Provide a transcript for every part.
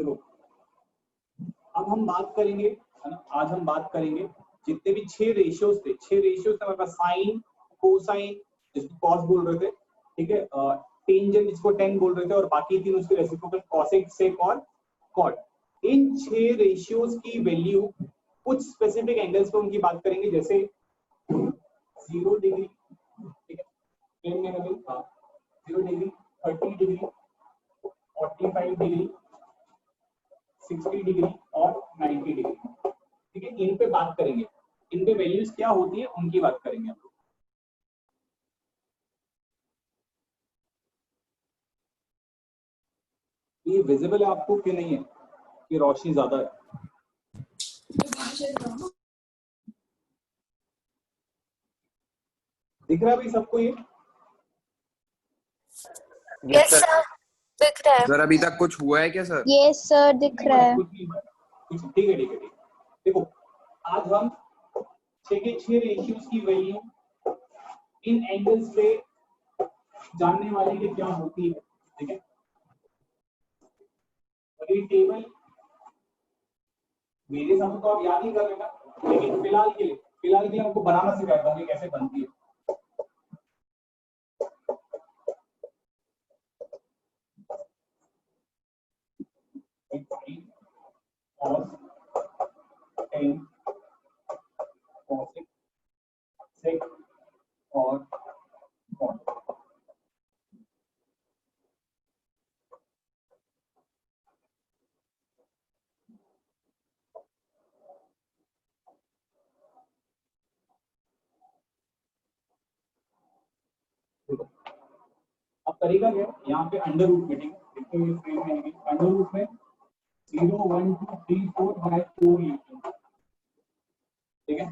देखो अब हम बात करेंगे, है ना, आज हम बात करेंगे जितने भी 6 रेशियोज थे, 6 रेशियोज थे हमारे पास, साइन, कोसाइन जिसको कॉस बोल रहे थे, ठीक है, टेंजेंट जिसको टेन बोल रहे थे, और बाकी तीन उसके रेसिप्रोकल कॉसेक, सेक और कॉट। इन 6 रेशियोज की वैल्यू कुछ स्पेसिफिक एंगल्स पे उनकी बात करेंगे, जैसे 0 डिग्री, ठीक है, प्लेन में अभी 0 डिग्री, 30 डिग्री, 45 डिग्री, 60 डिग्री और 90 डिग्री, ठीक है, इन पे बात करेंगे, इन पे वैल्यूज क्या होती है उनकी बात करेंगे हम लोग। ये विजिबल है आपको कि नहीं है, कि रोशनी ज्यादा है? दिख रहा है भाई सबको ये? यस सर, दिख रहा है। सर अभी तक कुछ हुआ है क्या सर? यस सर, दिख रहा है। कुछ नहीं हुआ है, कुछ, ठीक है ठीक है ठीक है। देखो आज हम 6 के 6 रेशियोज की वैल्यू इन एंगल्स पे जानने वाले कि क्या होती है, ठीक है। और ये टेबल मेरे सामने तो आप याद ही कर लेना, लेकिन फिलहाल के लिए आपको बनाना सिखाता हूँ कैसे बनती है। cos 10 cosec sec और cot। अब तरीका क्या है, यहाँ पे अंडर रूट में, ठीक है, देखो ये फ्रेम में आएगी, अंडर रूट में 0 1 2 3 4 बाय 4 लिखते हैं, ठीक है,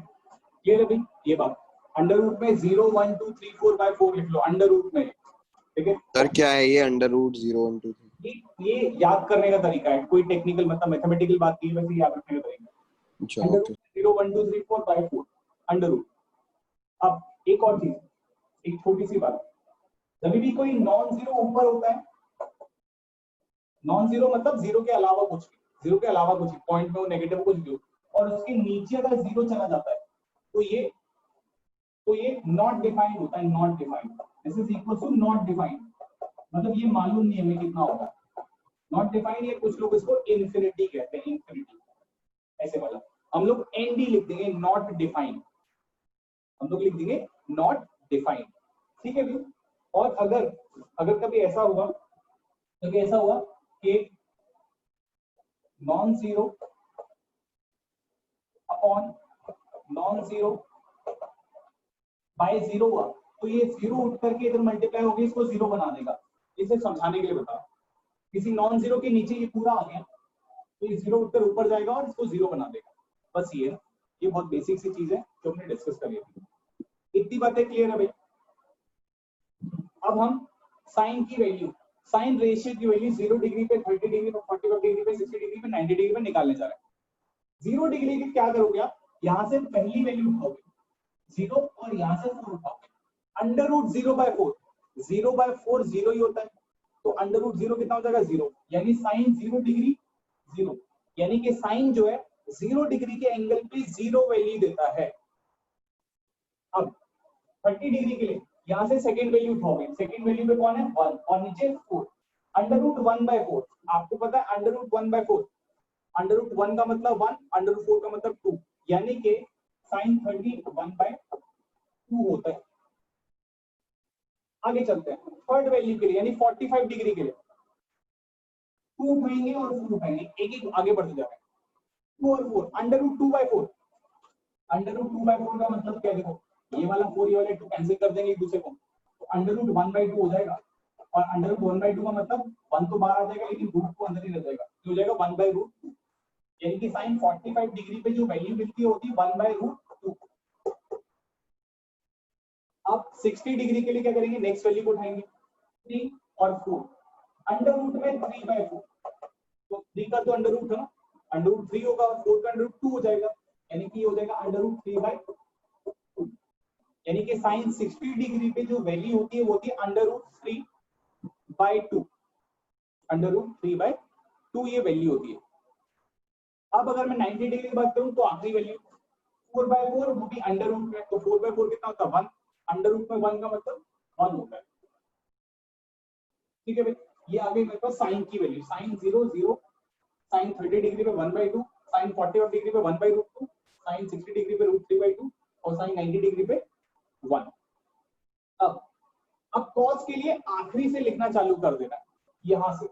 क्लियर है भाई ये बात? अंडर रूट में 0 1 2 3 4 बाय 4 लिख लो अंडर रूट में, ठीक है। सर क्या है ये अंडर रूट 0 1 2 3? ये याद करने का तरीका है, कोई टेक्निकल मतलब मैथमेटिकल बात नहीं है, वैसे याद रखने का तरीका। अच्छा under okay. Root 0 1 2 3 4 by 4 under root. अब एक और चीज, एक छोटी सी बात, जब भी कोई नॉन जीरो ऊपर होता है, नॉन जीरो मतलब जीरो के अलावा कुछ भी, जीरो के अलावा कुछ भी, पॉइंट में हो, नेगेटिव कुछ भी हो, और उसके नीचे अगर जीरो चला जाता है तो ये नॉट डिफाइंड होता है, not defined. This is equal to not defined, मतलब ये मालूम नहीं हमें कितना होगा नॉट डिफाइंड, ये कुछ लोग इसको इन्फिनिटी कहते हैं, इन्फिनिटी ऐसे वाला। हम लोग एनडी लिख देंगे, नॉट डिफाइंड, हम लोग लिख देंगे नॉट डिफाइंड, ठीक है भाई। और अगर कभी ऐसा हुआ कि non zero upon non zero by zero हुआ, तो ये जीरो उठ करके इधर मल्टीप्लाई होगी, इसको जीरो बना देगा। इसे समझाने के लिए बता, किसी नॉन जीरो के नीचे ये पूरा आ गया तो ये जीरो उठकर ऊपर जाएगा और इसको जीरो बना देगा, बस ये बहुत बेसिक सी चीज है जो हमने डिस्कस करी थी। इतनी बातें क्लियर है भाई? अब हम साइन की वैल्यू, साइन रेशियो की वैल्यू 0 डिग्री पे, 30 डिग्री पे, 45 डिग्री पे, 60 डिग्री पे, 90 डिग्री पे निकालने जा रहे हैं। 0 डिग्री की क्या करोगे आप, यहां से पहली वैल्यू उठाओगे 0 और यहां से 4 उठाओगे, अंडर रूट 0 बाय 4, 0 बाय 4 0 ही होता है, तो अंडर रूट 0 कितना हो जाएगा 0, यानी साइन 0 डिग्री 0, यानी कि साइन जो है 0 डिग्री के एंगल पे 0 वैल्यू देता है। अब 30 डिग्री के लिए यहां से सेकंड वैल्यू उठाओगे, सेकंड वैल्यू पे कौन है 1 और नीचे 4, अंडर रूट 1 बाय 4, आपको पता है under root 1 by 4, under root 1 का मतलब 1, अंडर रूट 4 का मतलब 2, यानी कि साइन 30 1 बाय 2 होता है। आगे चलते हैं थर्ड वैल्यू के लिए, यानी 45 डिग्री के लिए 2 उठाएंगे और 4 उठाएंगे, एक एक आगे बढ़ते जा रहे हैं, 2 और 4, under root 2 by 4, under root 2 by 4 का मतलब क्या है, देखो ये वाला 4 ये वाले 2 कैंसिल कर देंगे एक दूसरे को, तो अंडर रूट 1 बाय 2 हो जाएगा, और अंडर रूट 1 बाय 2 का मतलब 1 तो बाहर आ जाएगा लेकिन रूट को अंदर ही रह जाएगा, तो हो जाएगा 1 बाय रूट 2, यानी कि साइन 45 डिग्री पे जो वैल्यू मिलती होती है 1 बाय रूट 2। अब 60 डिग्री के लिए क्या करेंगे, नेक्स्ट वैल्यू को उठाएंगे 3 और 4, अंडर रूट में 3 बाय 4, तो 3 का तो अंडर रूट है ना, अंडर रूट 3 होगा और 4 का अंडर रूट 2 हो जाएगा, यानी कि हो जाएगा अंडर रूट 3 बाय 2, यानी कि साइन 60 डिग्री पे जो वैल्यू होती है वो होती है under root 3 by 2, under root 3 by 2 ये वैल्यू होती है। अब अगर मैं 90 डिग्री की बात करूं तो आखिरी वैल्यू 4/4 वो भी अंडर रूट में, तो 4/4 कितना होता है 1, अंडर रूट में 1 का मतलब 1 होता है। ठीक है भाई, ये आ गई मेरे पास साइन की वैल्यू, साइन 0 0, साइन 30 डिग्री पे 1/2, साइन 40 डिग्री पे 1/√2, साइन 60 डिग्री पे √3/2 और साइन 90 डिग्री पे 1। अब कॉस के लिए आखिरी से लिखना चालू कर देना यहां से,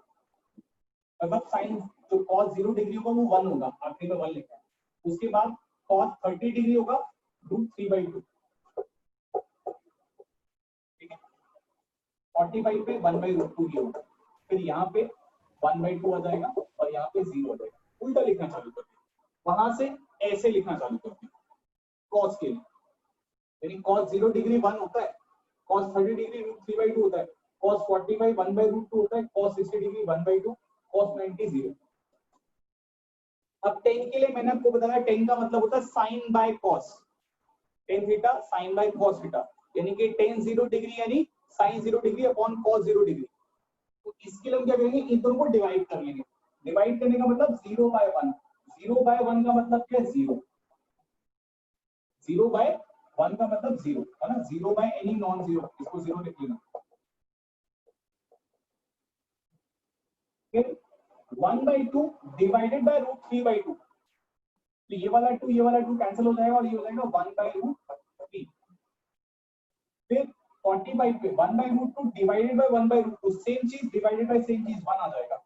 मतलब साइन जो कॉस 0 डिग्री होगा वो 1 होगा, आखिरी में 1 लिखना है। उसके बाद कॉस 30 डिग्री होगा √3/2, ठीक है, 45 पे 1/√2 ये होगा, फिर यहाँ पे 1/2 आ जाएगा और यहाँ पे 0 आ जाएगा। उल्टा लिखना चालू कर दिया, वहां से ऐसे लिखना चालू कर दिया कॉस के लिए, यानी कॉस 0 डिग्री 1 होता है, कॉस 30 डिग्री √3/2 होता है, कॉस 45 1/√2 होता है, कॉस 60 डिग्री 1/2, कॉस 90 0। अब tan के लिए मैंने आपको बताया tan का मतलब होता है sine by cos, tan theta sine by cos theta, यानी कि tan 0 डिग्री यानी sine 0 degree upon cos 0 degree. तो इसके लिए हम क्या करेंगे, इन दोनों को डिवाइड कर लेंगे। डिवाइड करने का मतलब 0/1, 0/1 का मतलब क्या है 0, 0/1 का मतलब 0 है ना, 0 बाय एनी नॉन जीरो, इसको 0 लिख लेना। 1/2 डिवाइडेड बाय √3/2, तो ये वाला 2 कैंसिल हो जाएगा और ये हो जाएगा 1/√3। फिर 45 पे 1/√2 डिवाइडेड बाय 1/√2, सेम चीज डिवाइडेड बाय सेम चीज 1 आ जाएगा।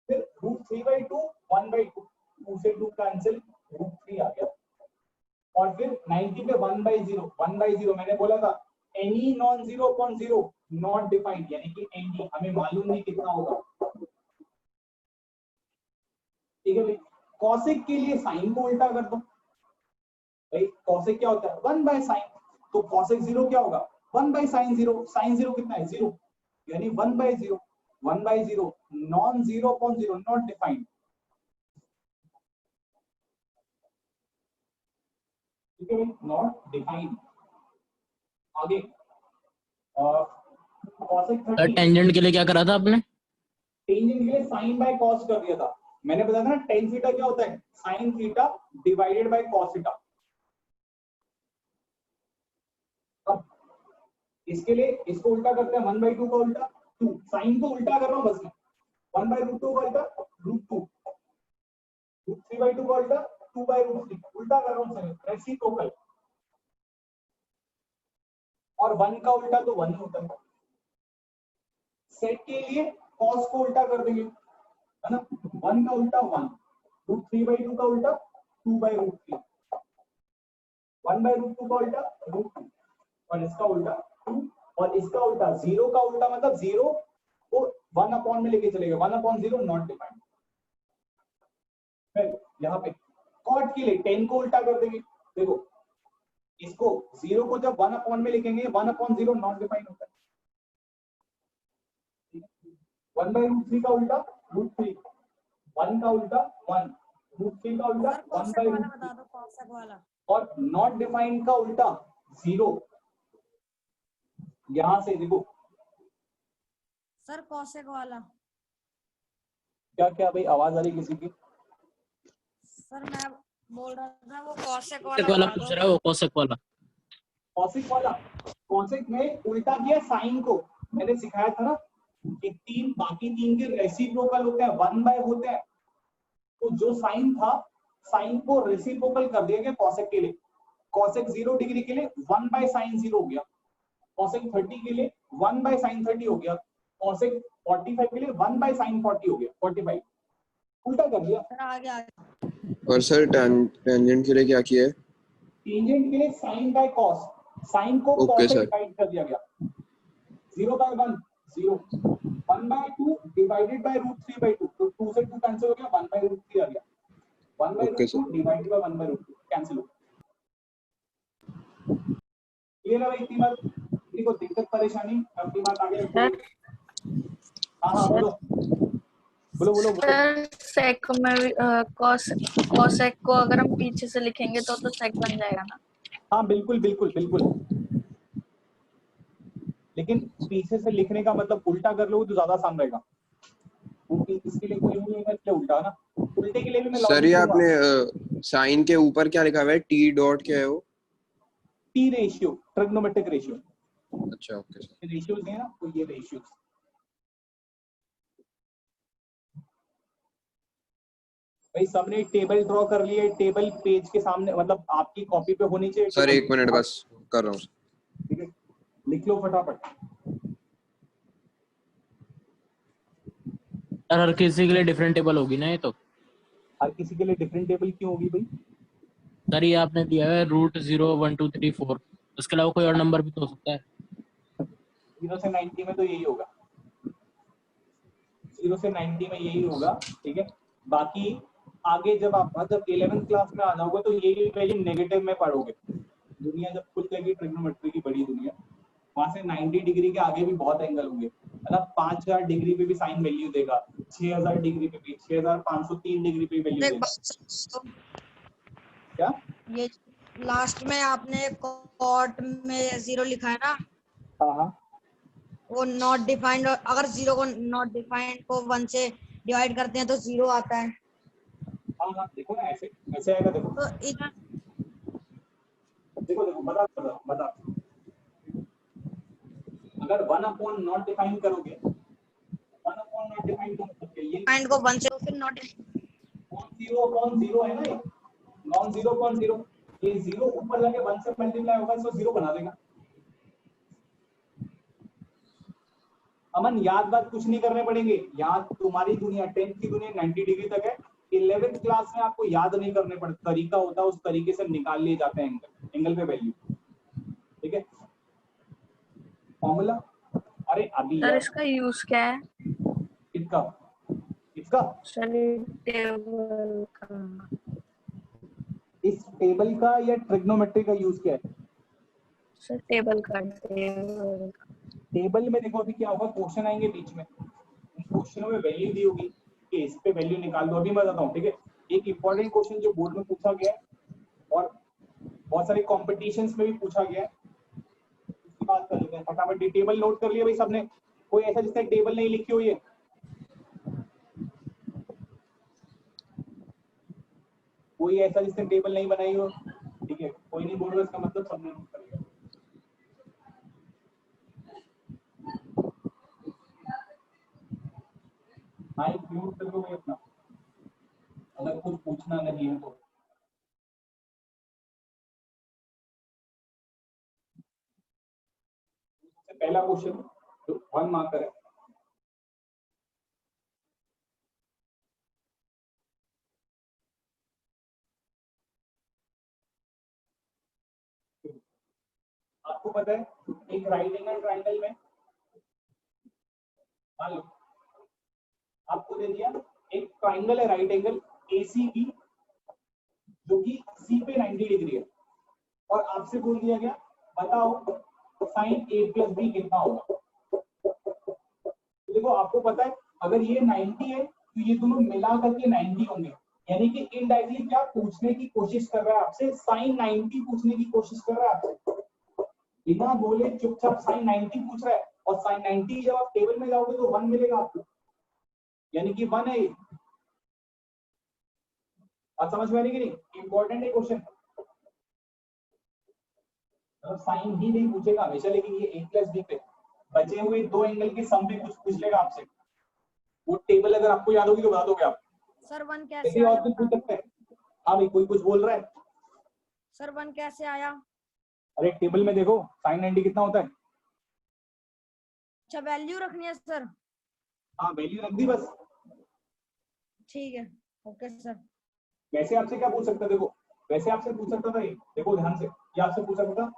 फिर √3/2 1/2, 2 से 2 कैंसिल, √3 आ गया। और फिर 90 पे 1/0, 1/0 मैंने बोला था any non zero upon zero not defined, यानी कि एनी हमें मालूम नहीं कितना होगा। ठीक है भाई, कॉसेक के लिए साइन को उल्टा कर दो भाई, कॉसेक क्या होता है 1/sin, तो कॉसेक 0 क्या होगा 1/sin 0, sin 0 कितना है 0, यानी 1/0, 1/0 non zero upon zero not defined. ठीक है भाई, नॉट डिफाइंड। आगे कॉसेक 30, टेंजेंट के लिए क्या करा था आपने? टेंजेंट के लिए साइन बाय कॉस कर दिया था। मैंने बताया था ना टेन थीटा क्या होता है sine theta divided by cos theta. अब इसके लिए इसको उल्टा करते हैं, 1/2 का उल्टा 2, साइन को उल्टा कर रहा हूं बस मैं, 1/√2 का उल्टा √2, √3/2 का उल्टा 2/√3, उल्टा कर रहा हूं रेसिप्रोकल, और 1 का उल्टा तो 1 ही होता है। सेट के लिए कॉस को उल्टा कर देंगे, है ना, 1 का उल्टा 1, √3/2 का उल्टा 2/√3, 1/√2 का उल्टा √2 और इसका उल्टा 2, और इसका उल्टा 0 का उल्टा मतलब 0 को 1 अपॉन में लेके चलेगा, 1/0 नॉट डिफाइंड। फिर यहाँ पे कॉट के लिए 10 को उल्टा कर देंगे, देखो इसको 0 को जब 1 अपॉन में लिखेंगे 1/0 नॉट डिफाइंड होता है। 1/√3 का उल्टा √3, 1 का उल्टा 1, √3 का उल्टा 1/√3, और नॉट डिफाइंड का उल्टा 0। यहां से देखो सर कौशिक वाला, क्या क्या भाई आवाज आ रही किसी की? सर मैं बोल रहा था वो कौशिक कोसेक वाला वाला बता पूछ दो। रहा है वो, कोसेक वाला। कॉसेक वाला, कॉसेक में उल्टा किया साइन को, मैंने सिखाया था ना कि बाकी तीन के रेसिप्रोकल होते हैं, 1 होते हैं, तो जो साइन था साइन को रेसिप्रोकल कर दिया गया कॉसेक के लिए। कॉसेक 0 डिग्री के लिए 1/sin 0 हो गया, कॉसेक 30 के लिए 1/sin 30 हो गया, कॉसेक 45 के लिए 1/sin 40 हो गया, 45 उल्टा कर दिया। सर आगे और सर टेंजेंट के लिए क्या किया है? टेंजेंट के लिए साइन बाय कॉस, साइन को ओके कॉस से सर। डिवाइड कर दिया गया, 0/1 0, 1/2 डिवाइडेड बाय √3/2, तो 2 से 2 कैंसिल हो गया, 1/√3 आ गया, okay sir. 1/√2 divided by 1/√2 cancel हो गया। क्लियर है भाई? इतनी बात, किसी को दिक्कत परेशानी? अपनी बात आगे रखो। हाँ हाँ बोलो बोलो बोलो बोलो। सर सेक में भी कॉसेक को अगर हम पीछे से लिखेंगे तो सेक बन जाएगा ना? हाँ बिल्कुल बिल्कुल बिल्कुल, लेकिन पीछे से लिखने का मतलब उल्टा कर लो तो ज्यादा आसान रहेगा। इसके लिए कोई नहीं है, इसलिए उल्टा ना, उल्टे के लिए भी मैं सर ये लॉजिक दूंगा। आपने साइन के ऊपर क्या लिखा हुआ है, टी डॉट क्या है वो? टी रेशियो, ट्रिग्नोमेट्रिक रेशियो, अच्छा ओके सर। रेशियोज है ना, तो ये रेशियोज। भाई सबने एक टेबल ड्रॉ कर लिया है, टेबल पेज के सामने मतलब आपकी कॉपी पे होनी चाहिए सर टेबल। 1 मिनट बस कर रहा हूँ। ठीक है, लिख लो फटाफट। सर हर किसी के लिए डिफरेंट टेबल होगी ना ये तो? हर किसी के लिए डिफरेंट टेबल क्यों होगी भाई? सर ये आपने दिया है √0 1 2 3 4, उसके अलावा कोई और नंबर भी तो हो सकता है। 0 से 90 में तो यही होगा, 0 से 90 में यही होगा। ठीक है, बाकी आगे जब आप मतलब 11th क्लास में आ जाओगे तो यही वैल्यू नेगेटिव में पढ़ोगे। दुनिया जब खुल जाएगी ट्रिग्नोमेट्री की बड़ी दुनिया, वहां से 90 डिग्री के आगे भी बहुत एंगल होंगे। मतलब 5000 डिग्री पे भी साइन वैल्यू देगा, 6000 डिग्री पे भी, 6503 डिग्री पे वैल्यू एक देगा। बात सुनो, क्या? ये लास्ट में आपने कॉट में 0 लिखा है ना, हाँ हाँ वो नॉट डिफाइंड, अगर 0 को नॉट डिफाइंड को 1 से डिवाइड करते हैं तो 0 आता है। हाँ हाँ, देखो ना ऐसे ऐसे आएगा। देखो तो इधर देखो देखो, बता बता बता। अगर 1 अपॉन नॉट डिफाइन करोगे, 1 अपॉन नॉट डिफाइन करोगे, ये पॉइंट को 1 से तो फिर not, non zero upon zero है ना, ये नॉन जीरो अपॉन जीरो, ये जीरो ऊपर जाके 1 से मल्टीप्लाई होगा, इसको जीरो बना देगा। अमन याद बात कुछ नहीं करने पड़ेंगे, याद तुम्हारी दुनिया 10th की दुनिया 90 डिग्री तक है। 11th क्लास में आपको याद नहीं करने पड़ते, तरीका होता है, उस तरीके से निकाल लिए जाते हैं एंगल, एंगल पे वैल्यू। ठीक है, फॉर्मूला। अरे अभी सर यार इसका यूज क्या है? इसका इसका सर टेबल का। इस टेबल का या ट्रिग्नोमेट्री का यूज क्या है? सर टेबल का, टेबल का। टेबल में देखो अभी क्या होगा, क्वेश्चन आएंगे बीच में, क्वेश्चनों में वैल्यू दी होगी कि इस पे वैल्यू निकाल दो। अभी मैं बताता हूँ। ठीक है, एक इंपॉर्टेंट क्वेश्चन जो बोर्ड में पूछा गया है और बहुत सारे कॉम्पिटिशन्स में भी पूछा गया है, उसकी बात कर लेते हैं फटाफट। टेबल नोट कर लिया भाई सबने? कोई ऐसा जिसने टेबल नहीं लिखी हो? ये कोई ऐसा जिसने टेबल नहीं बनाई हो? ठीक है, कोई नहीं बोल रहा, इसका मतलब सबने नोट कर लिया। माइक म्यूट कर दो भाई अपना, अगर कुछ पूछना नहीं है तो। पहला क्वेश्चन जो 1 मार्कर है, आपको पता है एक राइट एंगल ट्राइंगल में मान लो आपको दे दिया एक ट्राइंगल है राइट एंगल ACB जो कि C पे 90 डिग्री है, और आपसे बोल दिया गया बताओ साइन A प्लस B कितना होगा। तो देखो आपको पता है अगर ये 90 है तो ये दोनों मिला करके 90 होंगे, यानी कि इनडायरेक्टली क्या पूछने की कोशिश कर रहा है आपसे, साइन 90 पूछने की कोशिश कर रहा है आपसे, बिना बोले चुपचाप साइन 90 पूछ रहा है। और साइन 90 जब आप टेबल में जाओगे तो 1 मिलेगा आपको, यानी कि 1 है ये। आप समझ में आ रही कि नहीं? इंपॉर्टेंट है क्वेश्चन, साइन भी नहीं पूछेगा हमेशा, लेकिन ये A प्लस B पे बचे हुए दो एंगल के सम पे कुछ पूछ लेगा आपसे। वो टेबल अगर आपको याद होगी तो बता दोगे आप। सर 1 कैसे देखिए और आया? कुछ पूछ सकते हैं। हाँ भाई कोई कुछ बोल रहा है? सर 1 कैसे आया? अरे टेबल में देखो साइन 90 कितना होता है। अच्छा वैल्यू रखनी है सर? हाँ वैल्यू रख दी बस। ठीक है, ओके सर। वैसे आपसे क्या पूछ सकता, देखो वैसे आपसे पूछ सकता था ये, देखो ध्यान से, क्या आपसे पूछ सकता था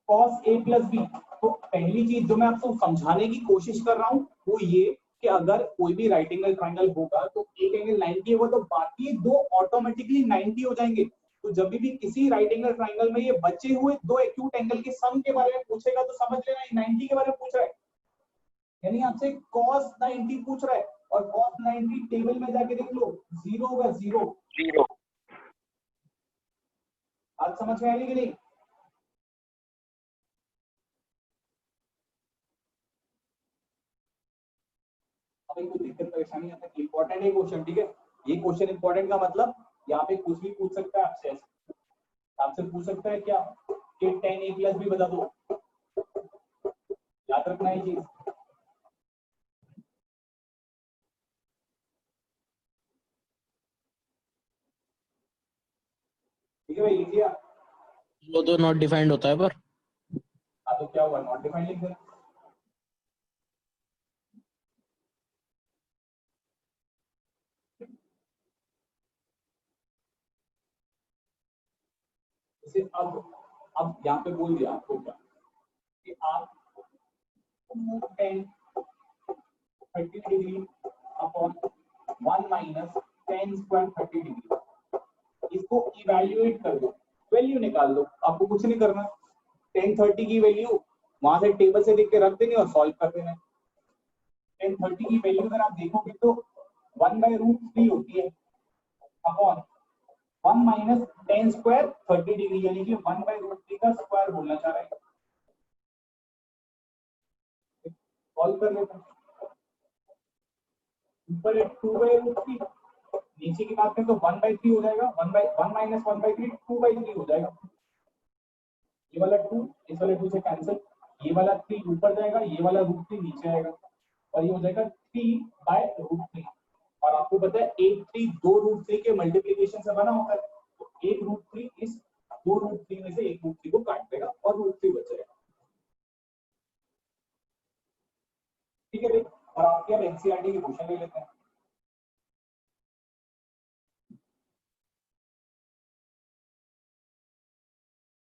cos A प्लस B। तो पहली चीज जो मैं आपको समझाने की कोशिश कर रहा हूँ वो ये कि अगर कोई भी राइट एंगल ट्राइंगल होगा तो एक एंगल 90 होगा तो बाकी दो ऑटोमेटिकली 90 हो जाएंगे। तो जब भी किसी राइट एंगल ट्राइंगल में ये बचे हुए दो एक्यूट एंगल के सम के बारे में पूछेगा तो समझ लेना ये 90 के बारे में पूछ रहा है, यानी आपसे cos 90 पूछ रहा है। और cos 90 टेबल में जाके देख लो, जीरो होगा, जीरो। आप समझ में आ रही कि नहीं? अब पे कोई दिक्कत परेशानी आता है, इंपॉर्टेंट है क्वेश्चन, ठीक है। ये क्वेश्चन इंपॉर्टेंट का मतलब यहाँ पे कुछ भी पूछ सकता है आपसे, आपसे पूछ सकता है क्या कि 10 a प्लस भी बता दो, याद रखना है चीज। ठीक है भाई, लिख लिया? वो तो नॉट डिफाइंड होता है पर हाँ तो क्या हुआ, नॉट डिफाइंड लिख देना। इसे अब यहाँ पे बोल दिया आपको क्या कि आप 10 30 degree upon 1 minus 10 square 30 degree, इसको इवैल्यूएट कर दो, वैल्यू निकाल दो, आपको कुछ नहीं करना। 10 30 की वैल्यू वहां से टेबल से देख के रख देनी और सॉल्व कर देना। 10 30 की वैल्यू अगर आप देखोगे तो 1/√3 होती है अपॉन 1 माइनस 10 स्क्वायर 30 डिग्री, यानी कि 1/√3 का स्क्वायर बोलना चाह रहा है। सॉल्व कर लेते हैं। ऊपर है 2/√3, नीचे की बात करें तो 1/3 हो जाएगा, 1 माइनस 1/3 2/3 हो जाएगा। ये वाला 2 इस वाले 2 से कैंसिल, ये वाला 3 ऊपर जाएगा, ये वाला √3 नीचे आएगा और ये हो जाएगा 3/√3। और आपको पता है 1 3 2√3 के मल्टीप्लिकेशन से बना होता है, तो 1√3 इस 2√3 में से 1√3 को काट देगा और √3 बच जाएगा। ठीक है भाई, और आपके अब एनसीईआरटी के क्वेश्चन ले लेते हैं।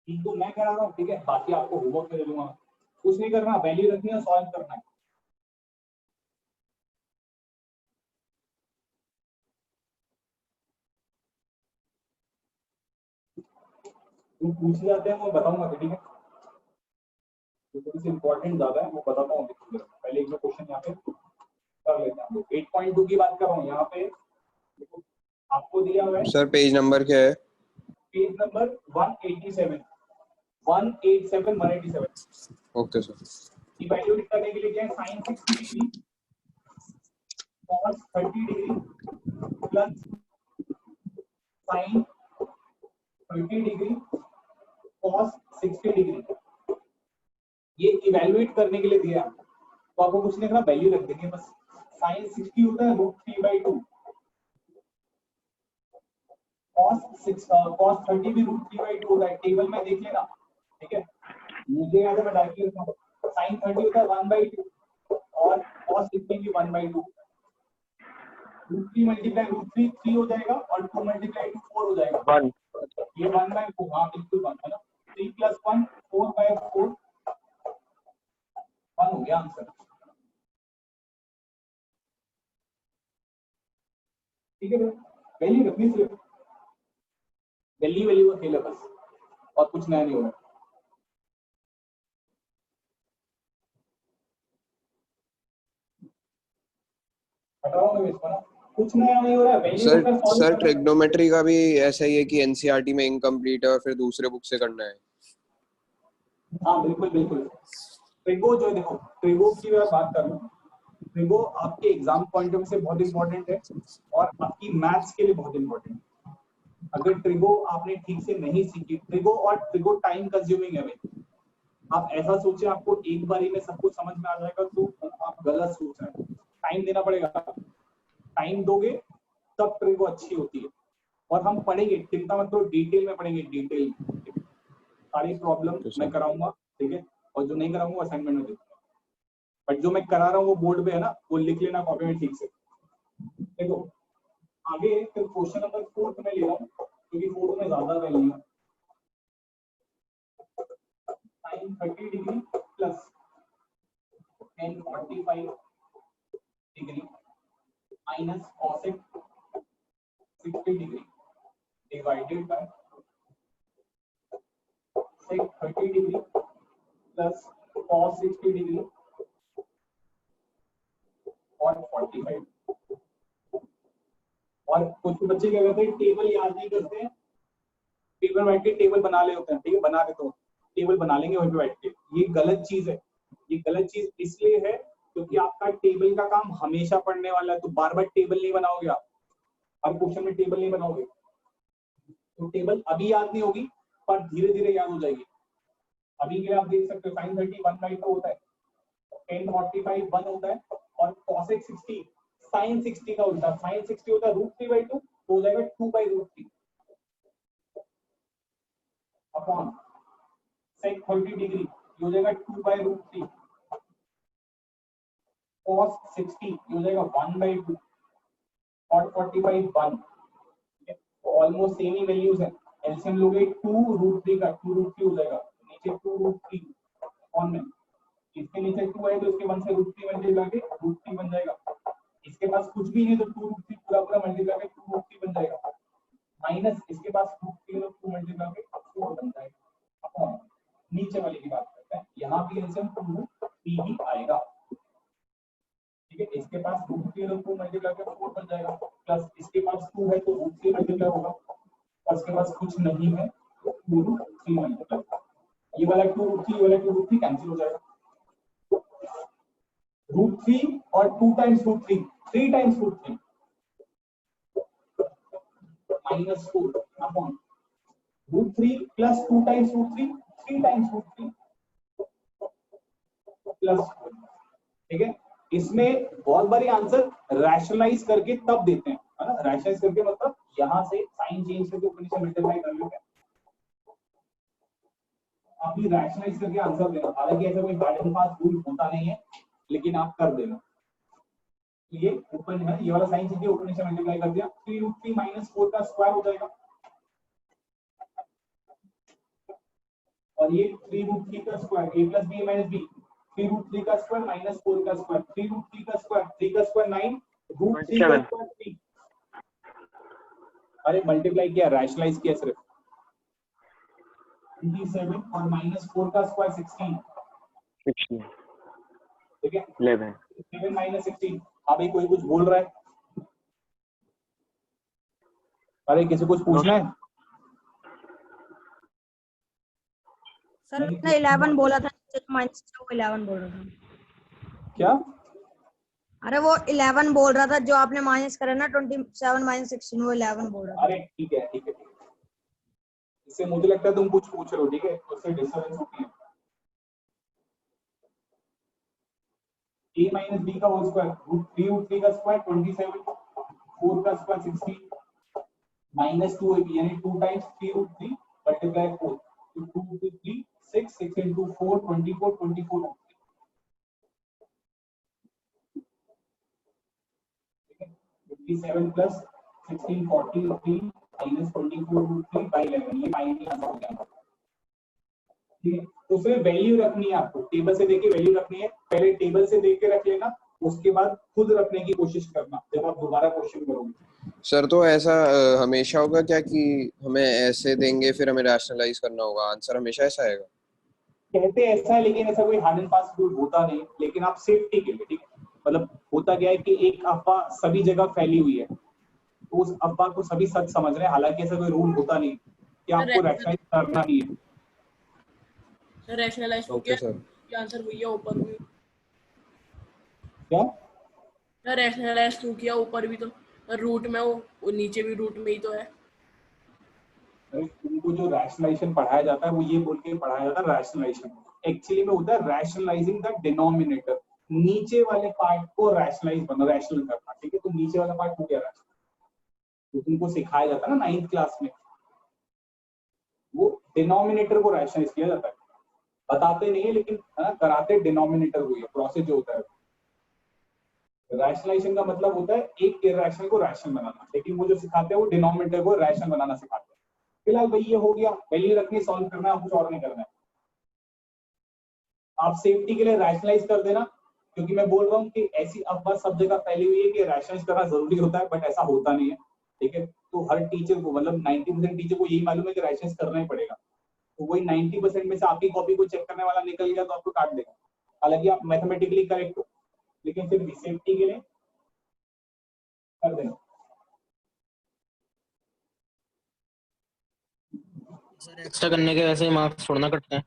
इनको मैं करा रहा हूँ, ठीक है, बाकी आपको होमवर्क दे दूंगा, कुछ नहीं करना, वैल्यू रखनी है, सॉल्व करना है। जो पूछ जाते हैं वो बताऊंगा, ठीक है, जो थोड़ी सी इंपॉर्टेंट ज्यादा है वो बताता हूँ। पहले एक दो क्वेश्चन यहाँ पे कर लेते हैं। 8.2 की बात कर रहा हूँ यहाँ पे, आपको दिया हुआ है सर पेज नंबर क्या है? Page number 187 187। Okay sir. Evaluate करने के लिए क्या है, sin 60 degree cos 30 degree plus sin 30 degree cos 60 degree, ये इवैल्यूएट करने के लिए दिया है। तो आपको कुछ नहीं करना, वैल्यू रख देंगे बस। sin 60 होता है √3/2, cos 30 भी √3/2 होता है, टेबल में देख लेना, ठीक है, मुझे याद है मैं डाल के रखा हूं। sin 30 होता है 1/2 और cos 60 भी 1/2, √3 मल्टीप्लाई √3 3 हो जाएगा और 2 मल्टीप्लाई 2 4 हो जाएगा 1। ये 1/4, हाँ बिल्कुल 1 है ना, 3 + 1 4/4 1 हो गया आंसर। ठीक है, वैल्यू रखनी, सिर्फ वैल्यू का खेल है बस, और कुछ नया नहीं होगा। हटाओ मैं इसको ना, कुछ नया नहीं हो रहा है, वैल्यू सर का सॉल्व सर करना। ट्रिग्नोमेट्री का भी ऐसा ही है कि एनसीईआरटी में इनकम्प्लीट है और फिर दूसरे बुक से करना है। हाँ बिल्कुल बिल्कुल। ट्रिगो जो देखो, ट्रिगो की मैं बात कर लूँ, ट्रिगो आपके एग्जाम पॉइंट ऑफ व्यू से बहुत इंपॉर्टेंट है और आपकी मैथ्स के लिए बहुत इंपॉर्टेंट है। अगर ट्रिगो आपने ठीक से नहीं सीखी, ट्रिगो टाइम कंज्यूमिंग है भाई। आप ऐसा सोचे आपको एक बारी में सब कुछ समझ में आ जाएगा, तो आप गलत सोच रहे हैं। टाइम देना पड़ेगा, टाइम दोगे तब ट्रिगो अच्छी होती है। और हम पढ़ेंगे, चिंता मत करो, डिटेल में पढ़ेंगे, डिटेल सारी प्रॉब्लम मैं कराऊंगा, ठीक है, और जो नहीं कराऊंगा असाइनमेंट में दे दूंगा। बट जो मैं करा रहा हूँ वो बोर्ड पे है ना, वो लिख लेना कॉपी में ठीक से। देखो आगे फिर क्वेश्चन नंबर 4 में ले रहा हूँ क्योंकि 4 में ज्यादा वैल्यू है। sin 30 degree plus tan 45 degree minus cosec 60 degree divided by sec 30 degree plus cos 60 degree और 45। और कुछ बच्चे क्या करते हैं, टेबल याद नहीं करते हैं, पेपर बैठ के टेबल बना ले होते हैं, ठीक है, बना के तो टेबल बना लेंगे वहीं पे बैठ के। ये गलत चीज है, ये गलत चीज इसलिए है क्योंकि आपका टेबल का काम हमेशा पढ़ने वाला है, तो बार बार टेबल नहीं बनाओगे आप, हर क्वेश्चन में टेबल नहीं बनाओगे, तो टेबल अभी याद नहीं होगी पर धीरे धीरे याद हो जाएगी। अभी के लिए आप देख सकते हो sin 30 1/2 होता है, tan 45 1 होता है, और cosec 60 sin 60 का उल्टा, sin 60 होता है √3/2, तो हो जाएगा 2/√3 अपॉन sec 30 डिग्री हो जाएगा 2/√3, cos 60 हो जाएगा 1/2, और 45 1, ऑलमोस्ट सेम ही वैल्यूज है। एलसीएम लोगे 2√3 का 2√3 हो जाएगा, नीचे 2√3 ऑन में, इसके नीचे 2 है तो इसके 1 से √3 मल्टीप्लाई करके √3 बन जाएगा। इसके पास कुछ भी नहीं तो 2√3 पूरा पूरा मल्टीप्लाई करके 2√3 बन जाएगा, माइनस इसके पास √3 तो 2 मल्टीप्लाई करके 4 बन जाएगा अपॉन नीचे वाले की बात करते हैं, यहाँ भी एलसीएम 2√3 ही आएगा। ठीक है, इसके पास √3 तो 2 मल्टीप्लाई करके 4 बन जाएगा, प्लस इसके पास 2 है तो √3 मल्टीप्लाई होगा, और इसके पास कुछ नहीं है तो 2√3 मल्टीप्लाई, ये वाला 2√3 ये वाला 2√3 कैंसिल हो जाएगा। √3 और 2 times √3 3 times √3 -4 upon √3 plus 2 times √3 3 times √3 plus 4। ठीक है, इसमें बहुत बारी आंसर रैशनलाइज करके तब देते हैं, है ना, रैशनलाइज करके मतलब यहाँ से साइन चेंज करके ऊपर नीचे मल्टीप्लाई कर लेते हैं, अभी रैशनलाइज करके आंसर देना। हालांकि ऐसा कोई हार्ड एंड फास्ट रूल होता नहीं है, लेकिन आप कर देना। ये ऊपर है, ये वाला साइन चेंज ऊपर नीचे मल्टीप्लाई कर दिया, 3√3 -4 का स्क्वायर हो जाएगा, और ये 3√3 का स्क्वायर a + b - b, 3√3 का स्क्वायर -4 का स्क्वायर, 3√3 का स्क्वायर 3 का स्क्वायर 9, √3 का स्क्वायर 3। अरे मल्टीप्लाई किया, रैशनलाइज किया सिर्फ, 27 और -4 का स्क्वायर 16, ठीक है 11 7 - 16। अभी कोई कुछ बोल रहा है? अरे किसी कुछ पूछना है? सर उसने 11 बोला था, माइनस वो 11 बोल रहा था। क्या? अरे वो 11 बोल रहा था, जो आपने माइनस करा ना 27 - 16, वो 11 बोल रहा था। अरे ठीक है ठीक है, इससे मुझे लगता है तुम कुछ पूछ रहे हो, ठीक है, उससे डिस्टर्बेंस होती है। a - b का होल स्क्वायर, √3 का स्क्वायर 27, 4 का स्क्वायर 16, -2ab यानी 2 टाइम्स 3√3 मल्टीप्लाई 4, तो 2 × 3 6, 6 × 4 24, 24 ठीक है, 57 + 16 43 -24√3/11, ये फाइनल आंसर हो गया। ठीक है, तो उसमें वैल्यू रखनी है आपको, टेबल से देके वैल्यू रखनी है, पहले टेबल से देख के रख लेना, उसके बाद खुद रखने की कोशिश करना जब आप दोबारा क्वेश्चन करोगे। सर तो ऐसा हमेशा होगा क्या कि हमें ऐसे देंगे फिर हमें रैशनलाइज करना होगा, आंसर हमेशा ऐसा आएगा? कहते ऐसा है, लेकिन ऐसा कोई हार्ड एंड फास्ट रूल होता नहीं, लेकिन आप सेफ्टी के लिए, ठीक है, मतलब होता क्या है कि एक अफवाह सभी जगह फैली हुई है, तो उस अफवाह को सभी सच समझ रहे हैं, हालांकि ऐसा कोई रूल होता नहीं कि आपको रैशनलाइज करना ही है। रैशनलाइज हो ओके गया, सर। ये आंसर वही है ऊपर भी। क्या? रैशनलाइज क्यों किया, ऊपर भी तो रूट में हो, और नीचे भी रूट में ही तो है। तुमको जो रैशनलाइजेशन पढ़ाया जाता है वो ये बोल के पढ़ाया जाता है, रैशनलाइजेशन एक्चुअली में होता है रैशनलाइजिंग द डिनोमिनेटर, नीचे वाले पार्ट को रैशनलाइज करना, रैशनल करना, ठीक है, तो नीचे वाला पार्ट हो गया रैशनल, तो तुमको सिखाया जाता है ना 9th क्लास में, वो डिनोमिनेटर को रैशनलाइज किया जाता है, बताते नहीं है लेकिन कराते डिनोमिनेटर को, ये प्रोसेस जो होता है। रैशनलाइजेशन का मतलब होता है एक इरैशनल को रैशनल बनाना, लेकिन वो जो सिखाते हैं वो डिनोमिनेटर को रैशनल बनाना सिखाते हैं। फिलहाल भाई ये हो गया, वैल्यू रखनी, सॉल्व करना है, कुछ और नहीं करना है। आप सेफ्टी के लिए रैशनलाइज कर देना, क्योंकि मैं बोल रहा हूँ कि ऐसी अफवाह सब जगह फैली हुई है कि रैशनलाइज करना जरूरी होता है, बट ऐसा होता नहीं है, ठीक है। तो हर टीचर को, मतलब 90% टीचर को यही मालूम है कि रैशनलाइज करना ही पड़ेगा, तो वही 90% में से आपकी कॉपी को चेक करने वाला निकल गया तो आपको काट देगा, हालांकि आप मैथमेटिकली करेक्ट हो, लेकिन फिर भी सेफ्टी के लिए कर देना। सर एक्स्ट्रा करने के वैसे मार्क्स छोड़ना कटते हैं?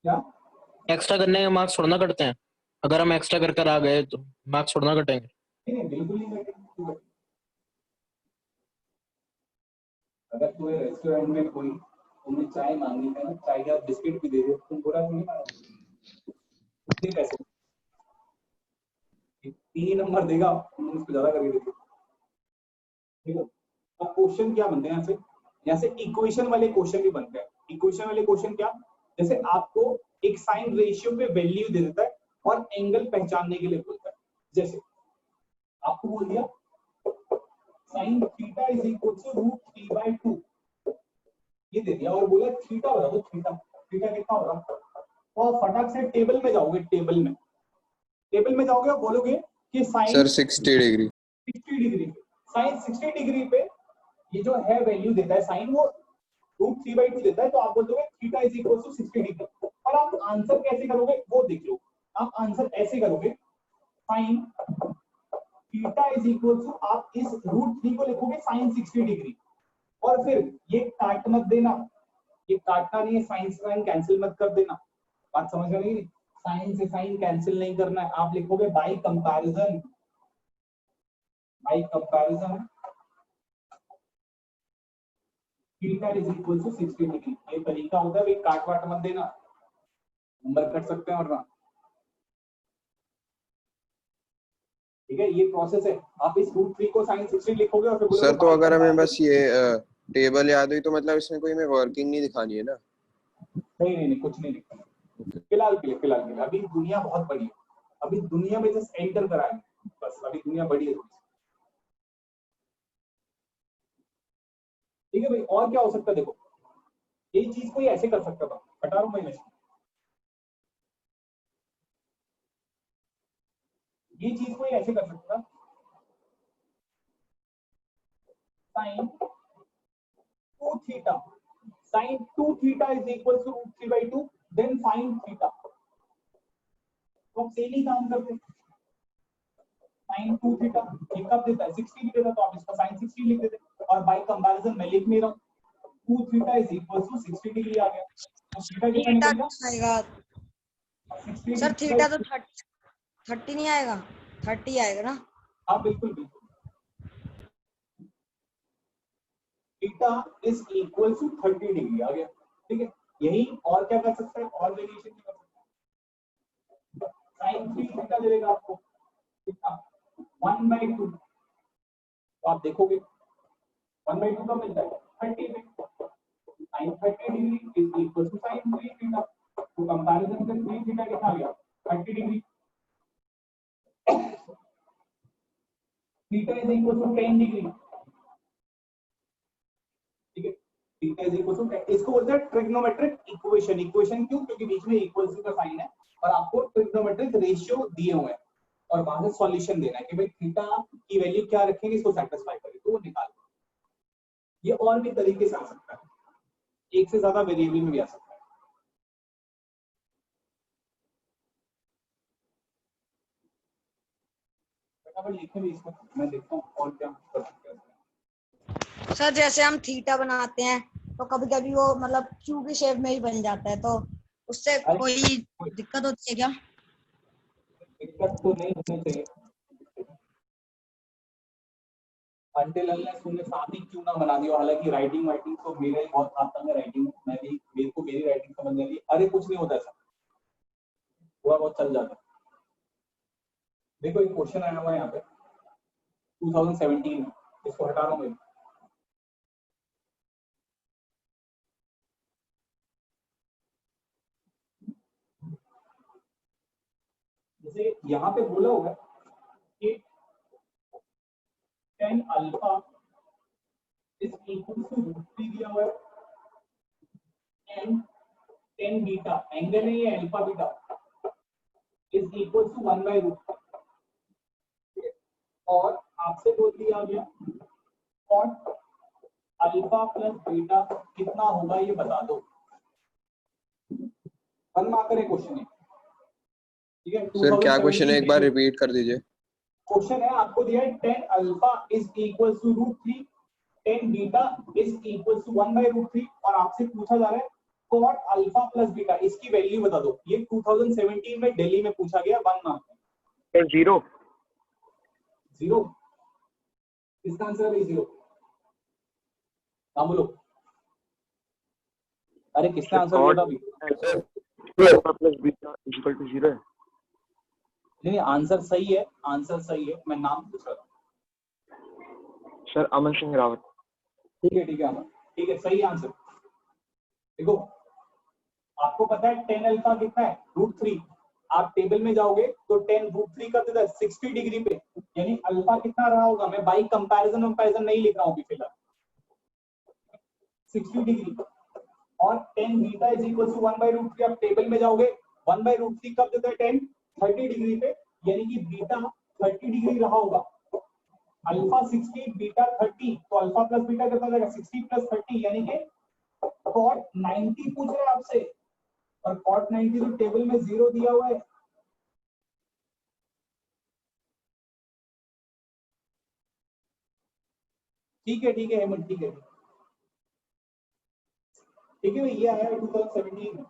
क्या एक्स्ट्रा करने के मार्क्स छोड़ना कटते हैं? अगर हम एक्स्ट्रा कर आ गए तो मार्क्स थोड़ा ना कटेंगे। नहीं बिल्कुल नहीं कटेंगे। अगर तुम्हें रेस्टोरेंट में कोई तुम्हें चाय मांगी है ना, चाय या बिस्किट भी दे दे, तुम बुरा नहीं मानोगे? कितने पैसे 3 नंबर देगा, तुम उसको ज्यादा करके देते। ठीक है, अब क्वेश्चन क्या बनते हैं यहाँ से इक्वेशन वाले क्वेश्चन भी बनते हैं। इक्वेशन वाले क्वेश्चन क्या, जैसे आपको एक साइन रेशियो पे वैल्यू दे देता है और एंगल पहचानने के लिए बोलता है। जैसे आपको बोल दिया sine theta is equal to √3/2, ये दे दिया और बोला थीटा बता दो, थीटा कितना होगा। तो फटाक से टेबल में जाओगे, टेबल में जाओगे और बोलोगे कि sine sir 60 degree, 60 degree, sine 60 degree पे ये जो है वैल्यू देता है साइन, वो √3/2 देता है, तो आप बोल दोगे theta is equal to 60 degree. और आप आंसर कैसे करोगे वो देख लो। आप आंसर ऐसे करोगे, sine theta is equal to, आप इस √3 को लिखोगे साइन 60 डिग्री, और फिर ये काट मत देना, ये काटना नहीं है, साइन से साइन कैंसिल मत कर देना। बात समझ में नहीं, साइन से साइन कैंसिल नहीं करना है, आप लिखोगे by comparison, theta is equal to 60 degree. ये तरीका होता है भाई, काट वाट मत देना, नंबर कट सकते हैं वरना। ठीक है, ये प्रोसेस है। आप इस √3 को साइन 60 लिखोगे और फिर बोलोगे सर तो अगर हमें बस ये टेबल याद हुई तो मतलब इसमें कोई हमें वर्किंग नहीं दिखानी है ना? नहीं कुछ नहीं लिखना फिलहाल के लिए। अभी दुनिया बहुत बड़ी है, अभी दुनिया में जस्ट एंटर कराएंगे बस, अभी दुनिया बड़ी है। ठीक है भाई, और क्या हो सकता है देखो, यही चीज कोई ऐसे कर सकता था, हटा रहा हूं मैं इमेज, ये चीज कोई ऐसे कर सकता था, sine 2 theta, sine 2 theta is equal to √3/2, then find theta. तो आप सेम ही काम करते, साइन 2 थीटा ये कब देता है, 60 भी देता, तो आप इसका साइन 60 लिख देते, और बाय कंपैरिजन मैं लिख नहीं रहा हूं, 2 theta is equal to 60 degree आ गया, तो थीटा कितना थीटा निकलेगा आएगा 60 सर, थीटा तो 30 नहीं आएगा, 30 आएगा ना। हाँ बिल्कुल theta is equal to 30 degree आ गया। ठीक है, यही और क्या कर सकता है, और वेरिएशन कर सकता है, साइन 3 थीटा दे देगा आपको कितना 1/2, तो आप देखोगे 1/2 का मिलता है 30 में, sine 30 degree is equal to sine 3 theta, तो कंपैरिजन से 3 थीटा कितना आ गया 30 degree, theta is equal to 10 degree. ठीक है, थीटा इज इक्वल टू, इसको बोलते हैं ट्रिग्नोमेट्रिक इक्वेशन। इक्वेशन क्यों, क्योंकि बीच में इक्वल टू का साइन है और आपको ट्रिग्नोमेट्रिक रेशियो दिए हुए हैं और वहां से सॉल्यूशन देना है कि भाई थीटा की वैल्यू क्या रखेंगे इसको सेटिस्फाई करे, तो वो निकाल। ये और भी तरीके से आ सकता है, एक से ज्यादा वेरिएबल में भी आ सकता है। लिखे भी इसको, मैं देखता हूँ और क्या कर सकते हैं। सर जैसे हम थीटा बनाते हैं तो कभी कभी वो मतलब क्यू की शेप में ही बन जाता है, तो उससे कोई दिक्कत होती है क्या? दिक्कत तो नहीं होनी चाहिए, अनटिल अनलेस तुमने साथ ही क्यों ना बना दिया। हालांकि राइटिंग तो मेरे बहुत आता है, राइटिंग मैं भी, मेरे को मेरी राइटिंग समझ में आई, अरे कुछ नहीं होता ऐसा, थोड़ा बहुत चल जाता है। देखो एक क्वेश्चन आया हुआ है यहाँ पे 2017 में, इसको हटा रहा हूँ मैं। जैसे यहाँ पे बोला हुआ है कि 10 अल्फा इज इक्वल टू √3 दिया हुआ है एंड 10 बीटा, एंगल है ये alpha beta, is equal to 1/√3, और आपसे बोल दिया गया कॉट अल्फा प्लस बीटा कितना होगा ये बता दो। 1 मार्कर है क्वेश्चन है, ठीक है। सर क्या क्वेश्चन है, एक बार रिपीट कर दीजिए। क्वेश्चन है आपको दिया है 10 alpha is equal to √3, 10 beta is equal to 1/√3, और आपसे पूछा जा रहा है कॉट अल्फा प्लस बीटा, इसकी वैल्यू बता दो। ये 2017 में दिल्ली में पूछा गया 1 मार्क। सर 0। जीरो, इसका आंसर है 0। हाँ बोलो, अरे किसने आंसर दिया था अभी? Alpha plus beta equal to 0 है। नहीं आंसर सही है, आंसर सही है, मैं नाम पूछ रहा था। सर अमन सिंह रावत। ठीक है अमन, ठीक है, सही आंसर। देखो आपको पता है 10 अल्फा कितना है? √3। आप टेबल में जाओगे तो 10 √3 का देता है 60 डिग्री पे, यानी अल्फा कितना रहा होगा? मैं बाई कंपैरिजन नहीं लिख रहा हूँ अभी फिलहाल, 60 डिग्री। और 10 बीटा इज इक्वल टू 1/√3। आप टेबल में जाओगे 1/√3 कब देता है? 10 30 डिग्री पे, यानी कि बीटा 30 डिग्री रहा होगा। अल्फा 60 बीटा 30, तो अल्फा प्लस बीटा कितना हो जाएगा? 60 प्लस 30, यानी कि कॉट 90 पूछ रहे हैं आपसे, और कॉट 90 तो टेबल में 0 दिया हुआ है। ठीक है हेमंत, ठीक है भाई, ये आया 2017 में।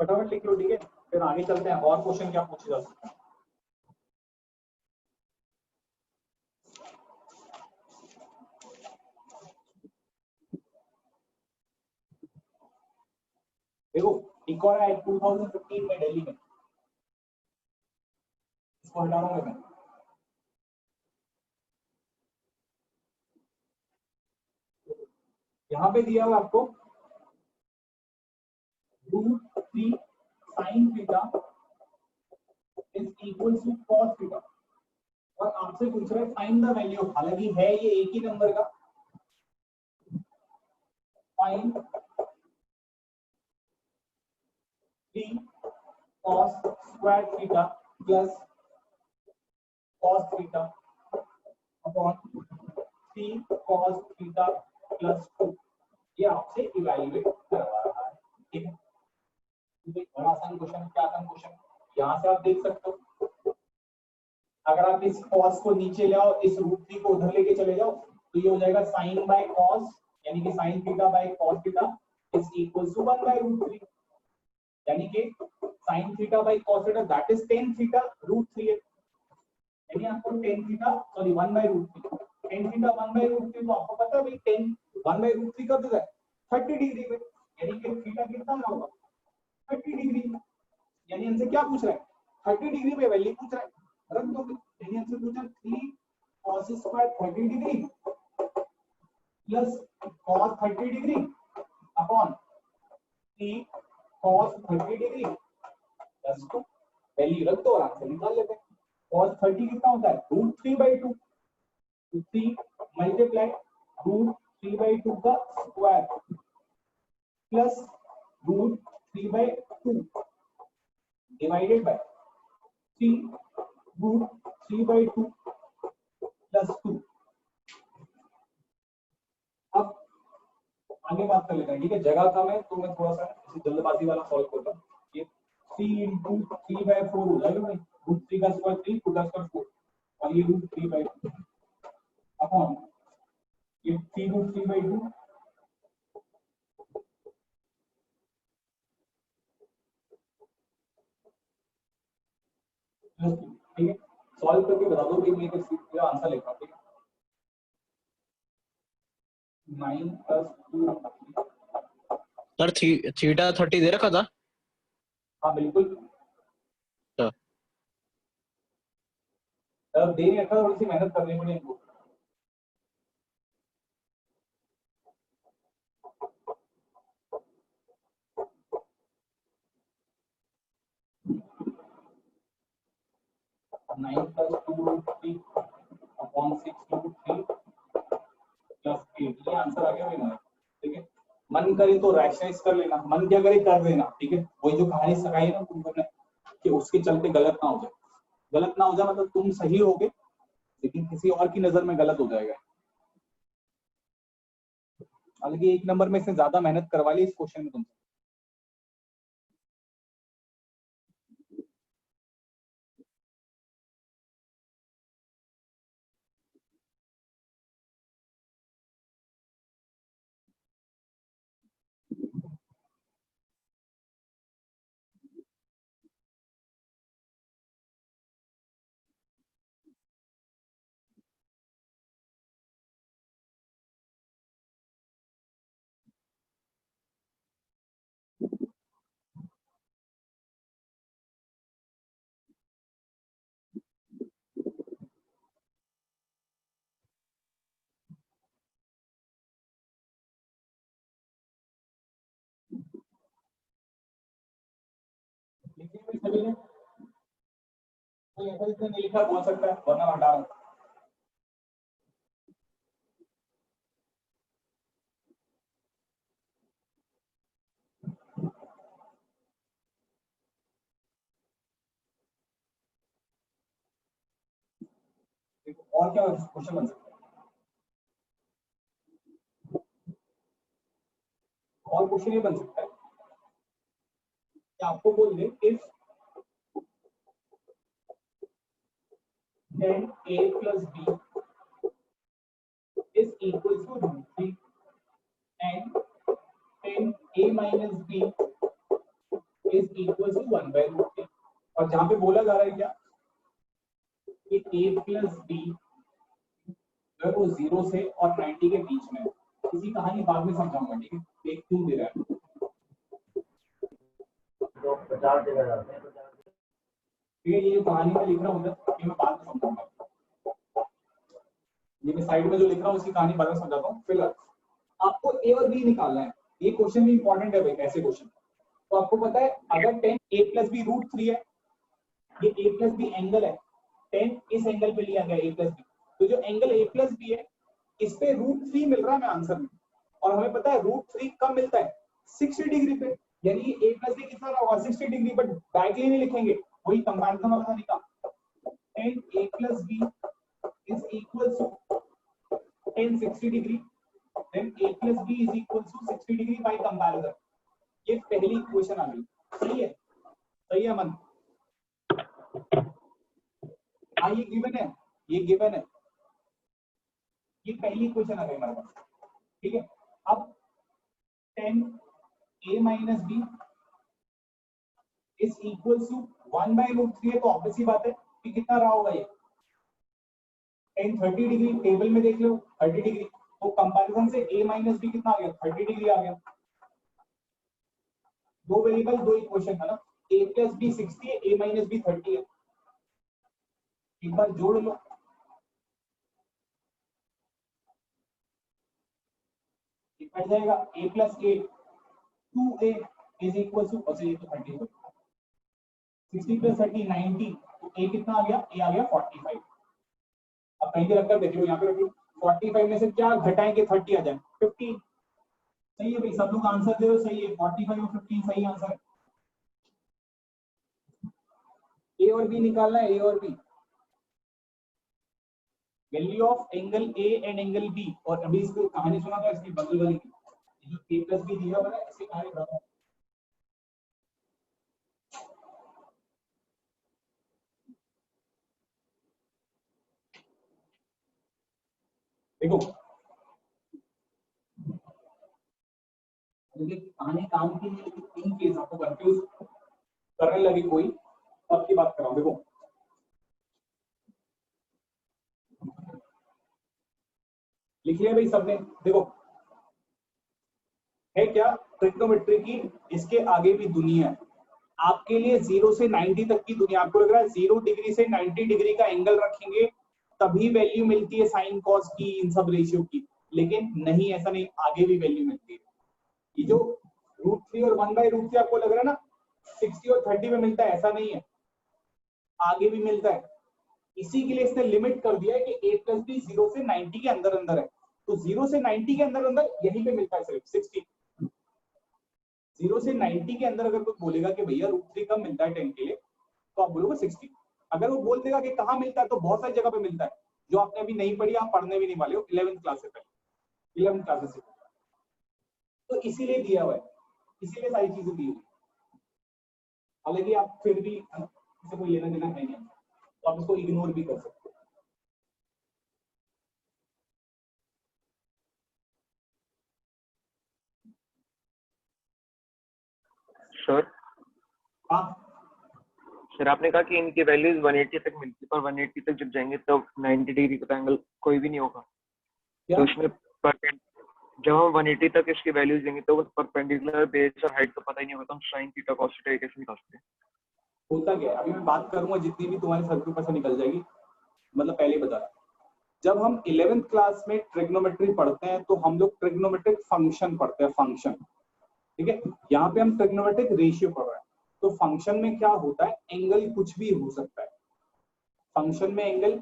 फटाफट लिख लो, ठीक है, फिर आगे चलते हैं और क्वेश्चन क्या पूछे जा सकते हैं। देखो एक और है 2015 में दिल्ली में, इसको हटा रहा हूं मैं। यहाँ पे दिया हुआ आपको √3 sin theta is equal to cos theta, और आपसे पूछ रहा है फाइंड द वैल्यू। हालांकि है ये एक ही नंबर का, find 3 cos square theta plus cos theta upon 3 cos theta plus 2। ये आपसे इवैल्यूएट करवा रहा है, ठीक है। बड़ा आसान क्वेश्चन, क्या आसान क्वेश्चन। यहाँ से आप देख सकते हो, अगर आप इस cos को नीचे ले आओ, इस √3 को उधर लेके चले जाओ, तो ये हो जाएगा sin बाय cos, यानी कि sin theta by cos theta is equal to 1/√3, यानी कि sin theta by cos theta that is tan theta √3 है, यानी आपको tan theta sorry 1/√3, tan theta 1/√3, तो आपको पता है भाई tan 1/√3 कब देता है? 30 डिग्री पे, यानी कि थीटा कितना होगा? 30 डिग्री, यानी हमसे क्या पूछ रहा है? 30 डिग्री पे वैल्यू पूछ रहा है, रख दो। यानी हमसे पूछा 3 cos square 30 degree plus cos 30 degree upon 3 cos 30 degree plus 2, value रख दो और आंसर निकाल लेते हैं। cos 30 कितना होता है? √3/2, 3 मल्टीप्लाई √3/2 का square plus √3/2 divided by 3 √3/2 plus 2। अब आगे बात कर लेते हैं, ठीक है। जगह कम है तो मैं थोड़ा सा जल्दबाजी वाला सॉल्व करता हूँ। ये 3 × 3/4 हो जाएगा भाई, √3 का स्क्वायर 3, 2 का स्क्वायर 4, और ये √3/2 अपॉन ये 3 √3/2 प्लस 2, ठीक है। सॉल्व करके बता दो कि मैं इसका आंसर लिखा, ठीक है। 9 + 2। सर थीटा 30 दे रखा था। हाँ बिल्कुल, तो अब दे नहीं रखा, थोड़ी सी मेहनत करनी पड़ी इनको। नाइन प्लस 2√3 अपॉन 6√3 प्लस 8, ये आंसर आ गया भाई, ठीक है। मन करे तो रैशनलाइज कर लेना, मन क्या करे कर देना, ठीक है। वही जो कहानी सकाई है ना तुमको कि उसके चलते गलत ना हो जाए। गलत ना हो जाए, मतलब तुम सही होगे लेकिन किसी और की नजर में गलत हो जाएगा। हालांकि 1 नंबर में इसने ज्यादा मेहनत करवा ली इस क्वेश्चन में तुमसे। लिखिए भाई सभी ने, कोई ऐसा जिसने नहीं लिखा बोल सकता है, वरना मैं हटा रहा हूं। देखो और क्या क्वेश्चन बन सकता है, और क्वेश्चन ये बन सकता है कि आपको बोल they if 10a plus b is equal to √3 and 10a minus b is equal to 1/√3। और जहां पे बोला जा रहा है क्या कि a plus b जो है वो 0 से और 90 के बीच में है। इसी कहानी बाद में समझाऊंगा, ठीक है? एक क्यों दे रहा है, जो 50 जगह जाते हैं, ठीक है? ये जो कहानी में लिख रहा हूँ ये मैं बाद में समझाऊंगा। ये मैं साइड में जो लिख रहा हूँ उसकी कहानी बाद में समझाता हूँ। फिलहाल आपको ए और बी निकालना है। ये क्वेश्चन भी इंपॉर्टेंट है भाई, ऐसे क्वेश्चन। तो आपको पता है अगर 10a plus b √3 है, ये a plus b एंगल है, 10 इस एंगल पे लिया गया a plus b, तो जो एंगल a plus b है इस पे √3 मिल रहा है हमें आंसर में। और हमें पता है √3 कब मिलता है, 60 डिग्री पे। यानी ये a plus b कितना होगा, 60 डिग्री। बट डायरेक्टली नहीं लिखेंगे, वही कंपैरिजन वाला तरीका। 10a plus b is equal to 10 60 degree, then a plus b is equal to 60 degree by comparison। ये पहली इक्वेशन आ गई। सही है, सही है मन? हाँ ये गिवन है, ये गिवन है, ये पहली इक्वेशन आ गई हमारे पास, ठीक है? अब 10a minus b is equal to 1/√3 है, तो ऑब्वियस सी बात है कि कितना रहा होगा ये 10 30 डिग्री। टेबल में देख लो 30 डिग्री, तो कंपैरिजन से a माइनस b कितना आ गया, 30 डिग्री आ गया। दो वेरिएबल दो इक्वेशन है ना, a plus b 60 है, a माइनस b 30 है। एक बार जोड़ लो, कट जाएगा। a plus a 2a is equal to, अच्छा ये तो 30 है, 60 plus 30 90, तो a कितना आ गया, a आ गया 45। अब कहीं भी रखकर देख लो, यहाँ पे रख लो, 45 में से क्या घटाएंगे 30 आ जाए 15। सही है भाई, सब लोग आंसर दे रहे हो, सही है। 45 और 15 सही आंसर है। ए और बी निकालना है, ए और B, value of angle A and angle B. और अभी इसको कहानी सुना था इसकी बगल वाली की, जो ए प्लस बी दिया हुआ है, इसकी कहानी बताता हूं। देखो कहानी काम की नहीं, लेकिन तीन केस आपको कंफ्यूज करने लगी कोई, अब की बात कर रहा हूं। देखो लिख लिया भाई सबने? देखो है क्या ट्रिग्नोमेट्री की, इसके आगे भी दुनिया है। आपके लिए 0 से 90 तक की दुनिया। आपको लग रहा है 0 डिग्री से 90 डिग्री का एंगल रखेंगे तभी वैल्यू मिलती है साइन कॉस की, इन सब रेशियो की, लेकिन नहीं, ऐसा नहीं, आगे भी वैल्यू मिलती है। ये जो √3 और 1/√3 आपको लग रहा है ना 60 और 30 में मिलता है, ऐसा नहीं है, आगे भी मिलता है। इसी के लिए इसने लिमिट कर दिया है कि a plus b 0 से 90 के अंदर अंदर है। तो 0 से 90 के अंदर अंदर यहीं पे मिलता है सिर्फ 60। 0 से 90 के अंदर अगर कोई बोलेगा कि भैया √3 कब मिलता है 10 के लिए, तो आप बोलोगे 60। अगर वो बोल देगा कि कहाँ मिलता है तो बहुत सारी जगह पे मिलता है जो आपने अभी नहीं पढ़ी, आप पढ़ने भी नहीं वाले हो 11th क्लास से पहले, 11th क्लास से। तो इसीलिए दिया हुआ है, इसीलिए सारी चीजें दी हुई। हालांकि आप फिर भी इससे कोई लेना देना है नहीं, तो आप इसको इग्नोर भी कर सकते हो। सर हाँ सर आपने कहा कि इनकी वैल्यूज 180 तक मिलती है, पर 180 तक जब जाएंगे तो 90 डिग्री का एंगल कोई भी नहीं होगा। क्या तो इसमें जब हम 180 तक इसकी वैल्यूज देंगे तो परपेंडिकुलर बेस और हाइट तो पता ही नहीं होगा, तो हम साइन थीटा कॉस थीटा कैसे निकाल सकते हैं? होता क्या है, अभी मैं बात करूंगा जितनी भी तुम्हारे सर के ऊपर से निकल जाएगी, मतलब पहले ही बता रहा। जब हम 11th क्लास में ट्रिग्नोमेट्री पढ़ते हैं तो हम लोग ट्रिग्नोमेट्रिक फंक्शन पढ़ते हैं, फंक्शन, ठीक है। यहाँ पे हम ट्रिग्नोमेट्रिक रेशियो पढ़ रहे हैं, तो फंक्शन में क्या होता है, एंगल कुछ भी हो सकता है। फंक्शन में एंगल,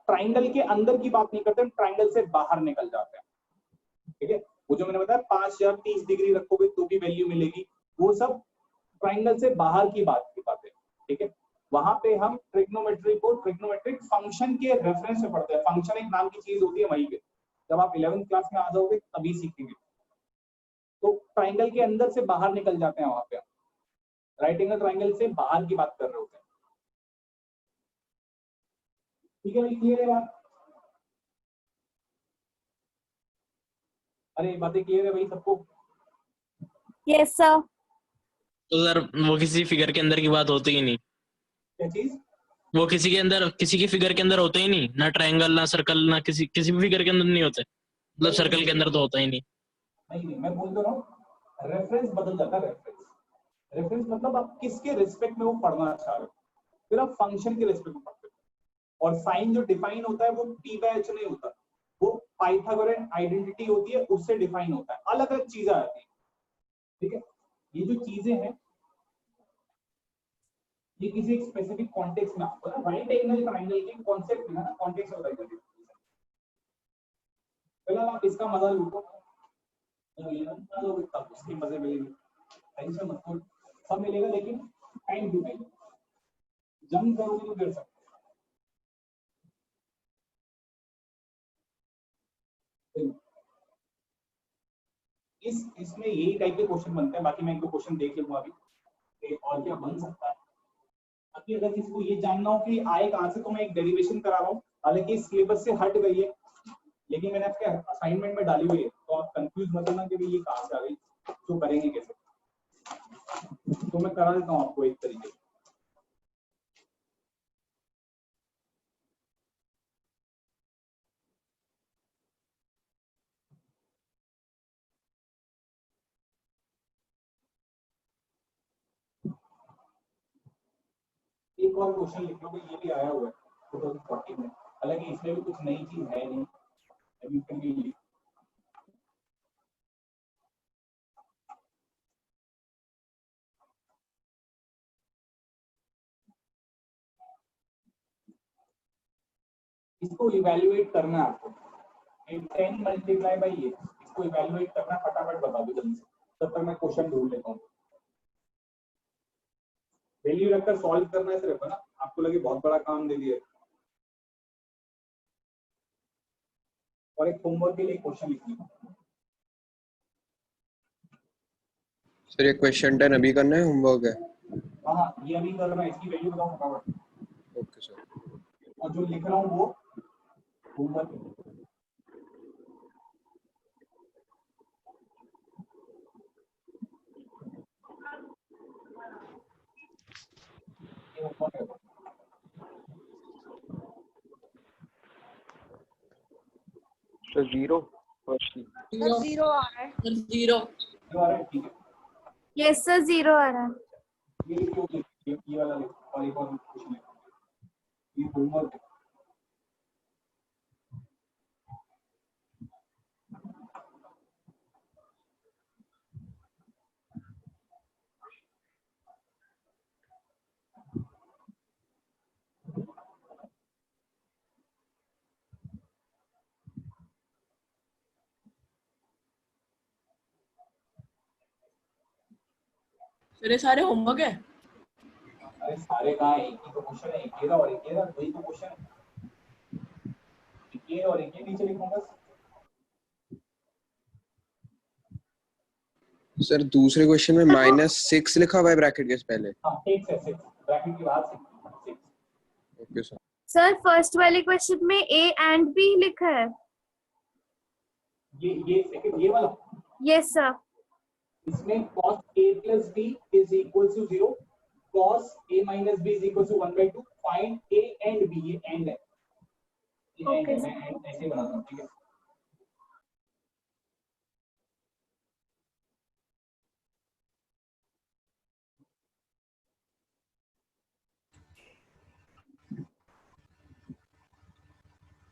ट्राइंगल के अंदर की बात नहीं करते, हम ट्राइंगल से बाहर निकल जाते हैं, ठीक है। वो जो मैंने बताया 5 या 30 डिग्री रखोगे तो भी वैल्यू मिलेगी, वो सब ट्राइंगल से बाहर की बात है, ठीक है। वहां पे हम ट्रिग्नोमेट्री को ट्रिग्नोमेट्रिक फंक्शन के रेफरेंस में पढ़ते हैं। फंक्शन एक नाम की चीज होती है वहीं पे, जब आप 11th क्लास में आ जाओगे तभी सीखेंगे। तो ट्राइंगल के अंदर से बाहर निकल जाते हैं, वहां पे राइट एंगल ट्राइंगल से बाहर की बात कर रहे होते हैं, ठीक है भाई, क्लियर है बात? अरे बातें क्लियर है भाई सबको? Yes sir. तो सर वो किसी फिगर के अंदर की बात होती ही नहीं, क्या चीज? वो किसी के अंदर, किसी की फिगर के अंदर होते ही नहीं, ना ट्रायंगल ना सर्कल, ना किसी किसी भी फिगर के अंदर नहीं होते, मतलब सर्कल के अंदर तो होता ही नहीं। नहीं, मैं बोल तो रहा हूँ रेफरेंस बदल जाता है। रेफरेंस मतलब आप किसके रिस्पेक्ट में वो पढ़ना चाह रहे हो, फिर आप फंक्शन के रिस्पेक्ट में पढ़ते हो। और साइन जो डिफाइन होता है वो p by h नहीं होता, वो पाइथागोरन आइडेंटिटी होती है, उससे डिफाइन होता है, अलग अलग चीजें आती है, ठीक है। ये जो चीजें हैं ये किसी एक स्पेसिफिक कॉन्टेक्स्ट में आपको ना राइट एंगल ट्रायंगल के कॉन्सेप्ट में ना कॉन्टेक्स्ट होता है। फिलहाल आप इसका मजा लूटो, तब उसकी मजे मिलेगी, टेंशन मत लो, सब मिलेगा, लेकिन टाइम टू टाइम। जंग करोगे तो गिर सकते हो। इसमें यही टाइप के क्वेश्चन बनते हैं, बाकी मैं एक दो क्वेश्चन देख लूंगा अभी कि और क्या बन सकता है। बाकी अगर किसी को ये जानना हो कि आए कहाँ से, तो मैं एक डेरिवेशन करा रहा हूँ, हालांकि सिलेबस से हट गई है, लेकिन मैंने आपके असाइनमेंट में डाली हुई है, तो आप कंफ्यूज मत होना कि भाई ये कहाँ से आ गई, तो करेंगे कैसे। तो मैं करा देता हूँ आपको एक तरीके से। एक और क्वेश्चन लिख लो, ये भी आया हुआ है 2014 में, हालांकि इसमें भी कुछ नई चीज है नहीं, अभी फिर भी लिख। इसको इवैल्यूएट करना है आपको, 10 मल्टीप्लाई बाई ये, इसको इवैल्यूएट करना, फटाफट बता दो जल्दी से, तब तक मैं क्वेश्चन ढूंढ लेता हूँ। वैल्यू रखकर सॉल्व करना है सिर्फ, है ना, आपको लगे बहुत बड़ा काम दे दिया। और एक होमवर्क के लिए क्वेश्चन लिख लो। सर ये क्वेश्चन 10 अभी करना है, होमवर्क है? हाँ ये अभी कर रहा है, इसकी वैल्यू बताओ फटाफट। Okay sir. और जो लिख रहा हूँ वो homework. Sir zero sir zero आ रहा है। Sir zero. ठीक है, यस सर जीरो आ रहा है। ये लिखो, ये वाला लिखो, और एक और क्वेश्चन लिखो, ये होमवर्क है। सर ये सारे होमवर्क है? अरे सारे कहाँ है, एक ही तो क्वेश्चन है, एक ये रहा और एक ये रहा, दो ही तो क्वेश्चन है, एक ये और एक ये नीचे लिखूंगा। सर दूसरे क्वेश्चन में -6 लिखा हुआ है ब्रैकेट के पहले। हाँ 6 है, 6 ब्रैकेट के बाद 6। Okay sir. सर फर्स्ट वाले क्वेश्चन में A and B लिखा है। ये सेकंड ये वाला, यस सर। इसमें cos A plus B is equal to 0, cos A minus B is equal to 1/2, find A and B, ये एंड है, ये एंड है, मैं end ऐसे बनाता हूँ, ठीक है।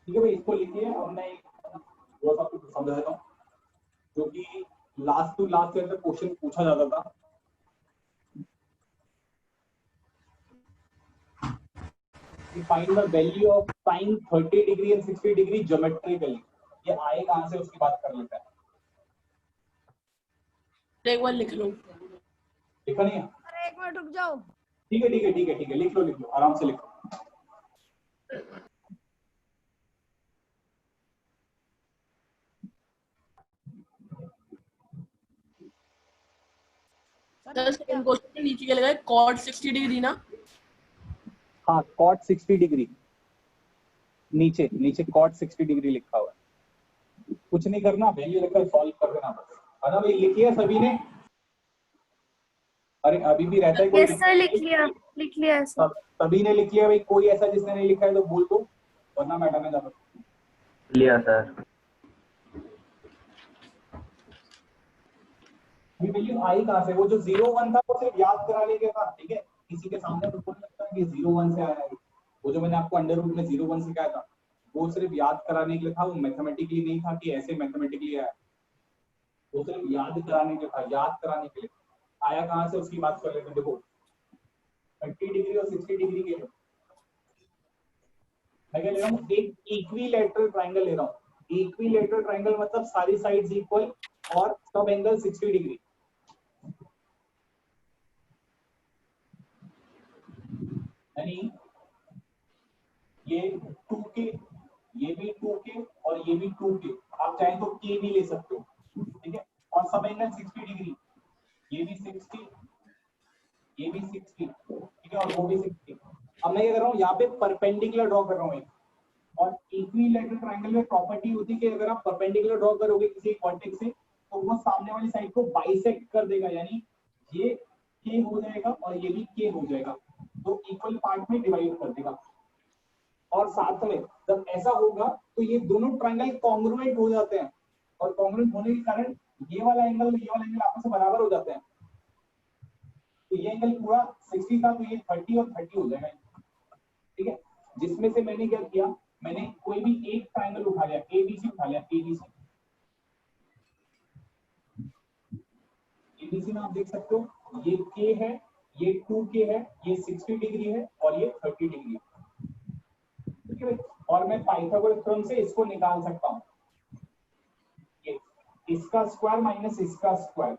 ठीक है भाई, इसको लिखिए। अब मैं थोड़ा सा आपको समझा देता हूँ, जो कि लास्ट टू लास्ट ईयर तक क्वेश्चन पूछा जाता था। Find the value of sin 30 degree and 60 degree geometrically, ये आए कहां से उसकी बात कर लेते हैं। एक बार लिख लो। लिखा नहीं है? अरे एक मिनट रुक जाओ। ठीक है ठीक है ठीक है ठीक है, लिख लो आराम से लिखो। सर सेकंड क्वेश्चन में नीचे क्या लगा है, cot 60 डिग्री ना? हाँ cot 60 डिग्री, नीचे नीचे cot 60 डिग्री लिखा हुआ है। कुछ नहीं करना, वैल्यू लेकर सॉल्व कर देना बस, है ना भाई? लिखिए सभी ने? अरे अभी भी रहता है कोई? यस सर लिख लिया सर। सभी ने लिख लिया भाई? कोई ऐसा जिसने नहीं लिखा है तो बोल दो, वरना मैडम ने जाना। लिया सर। ये वैल्यू आई कहां से? वो जो 0 1 था वो सिर्फ याद कराने के था, ठीक है? किसी के सामने तो बोल सकता है कि 0 1 से आया है। वो जो मैंने आपको अंडर रूट में 0 1 सिखाया था, वो सिर्फ याद कराने के लिए था, वो मैथमेटिकली नहीं था कि ऐसे मैथमेटिकली आया। वो सिर्फ याद कराने के था, याद कराने के लिए। आया कहां से उसकी बात कर लेते हैं। देखो 30 डिग्री और 60 डिग्री के मैं क्या ले रहा हूँ, एक इक्विलैटरल ट्रायंगल ले रहा हूँ। इक्विलैटरल ट्रायंगल मतलब सारी साइड्स इक्वल और सब एंगल 60 डिग्री। यानी ये 2k, ये भी 2k और ये भी 2k, आप चाहें तो k भी ले सकते हो, ठीक है? और सब एंगल 60 डिग्री, ये भी 60, ये भी 60, ठीक है? और वो भी 60। अब मैं क्या कर रहा हूँ, यहाँ पे परपेंडिकुलर ड्रॉ कर रहा हूँ। और इक्विलैटरल ट्रायंगल में प्रॉपर्टी होती है कि अगर आप परपेंडिकुलर ड्रॉ करोगे किसी एक वर्टेक्स से, तो वो सामने वाली साइड को बाइसेक्ट कर देगा, यानी ये k हो जाएगा और ये भी k हो जाएगा, तो इक्वल पार्ट में डिवाइड कर देगा। और साथ में जब ऐसा होगा तो ये दोनों ट्रायंगल कॉन्ग्रुएंट हो जाते हैं, और कॉन्ग्रुएंट होने के कारण ये वाला एंगल और ये वाला एंगल आपस में बराबर हो जाते हैं। तो ये एंगल पूरा 60 था, तो ये 30 और 30 हो जाएगा, ठीक है? जिसमें से मैंने क्या किया, मैंने कोई भी एक ट्रायंगल उठा लिया, ABC उठा लिया, ABC। ABC में आप देख सकते हो ये K है, ये 2K है, ये 60 डिग्री है और ये 30 डिग्री है, ठीक है भाई? और मैं पाइथागोरस थ्योरम से इसको निकाल सकता हूँ, ये इसका स्क्वायर माइनस इसका स्क्वायर,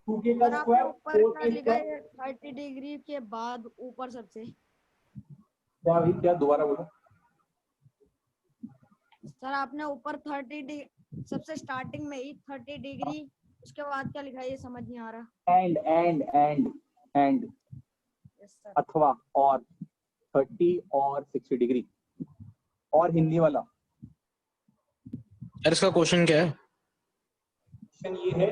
2K का स्क्वायर 4K स्क्वायर। 30 डिग्री के बाद ऊपर सबसे क्या भाई, क्या दोबारा बोलो? सर आपने ऊपर 30 सबसे स्टार्टिंग में ही 30 डिग्री, उसके बाद क्या लिखा है ये समझ नहीं आ रहा। And yes sir. अथवा और 30 और 60 डिग्री। और हिंदी वाला यार इसका क्वेश्चन क्या है? क्वेश्चन ये है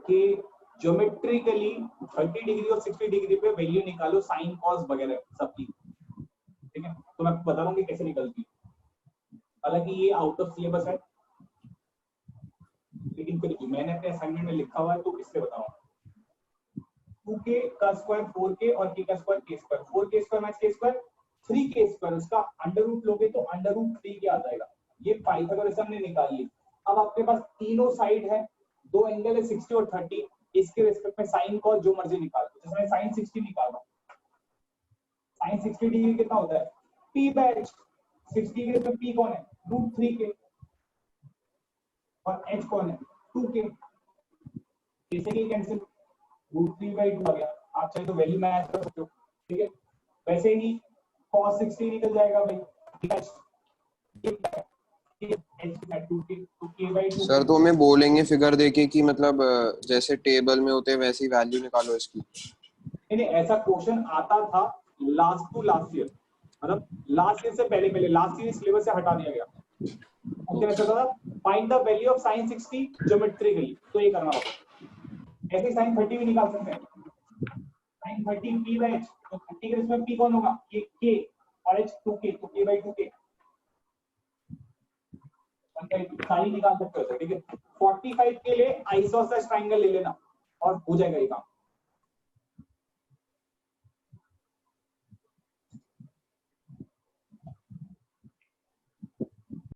कि ज्योमेट्रिकली 30 डिग्री और 60 डिग्री पे वैल्यू निकालो, साइन कॉस वगैरह सबकी, ठीक है? तो मैं आपको बता रहा हूँ कि कैसे निकलती है। हालांकि ये आउट ऑफ सिलेबस है, लेकिन फिर भी मैंने अपने असाइनमेंट में लिखा हुआ है तो इससे बताऊंगा। 2k का स्क्वायर 4k और k का square k square, 4k square minus k square 3k square, उसका अंडर रूट लोगे तो अंडर रूट 3 के आ जाएगा। ये पाइथागोरस हमने निकाल ली। अब आपके पास तीनों साइड है, दो एंगल है 60 और 30, इसके रिस्पेक्ट में साइन कॉस जो मर्जी निकाल दो। जैसे मैं साइन 60 निकाल रहा हूं, साइन 60 डिग्री कितना होता है? p batch. 60 डिग्री पे p कौन है? रूट 3k, और h कौन है? 2k। इसे की कैंसिल, रूट 3/2 आ गया। आप चाहे तो वैल्यू में ऐड कर सकते हो, ठीक है? वैसे ही cos 60 निकल जाएगा भाई, सर तो हमें बोलेंगे फिगर देके कि मतलब जैसे टेबल में होते हैं वैसी वैल्यू निकालो इसकी। नहीं ऐसा क्वेश्चन आता था लास्ट टू लास्ट ईयर, मतलब लास्ट ईयर से पहले लास्ट ईयर सिलेबस से हटा दिया गया। क्वेश्चन ऐसा था, find the value of sin 60 geometrically, तो ये करना होगा। ऐसे sin 30 भी निकाल सकते हैं, sin 30 p by h, तो 30 के इसमें p कौन होगा, ये k और h 2k, तो k by 2k सारी निकाल सकते हो। ठीक है, 45 के लिए आइसोसेलेस ट्रायंगल ले लेना और हो जाएगा ये काम।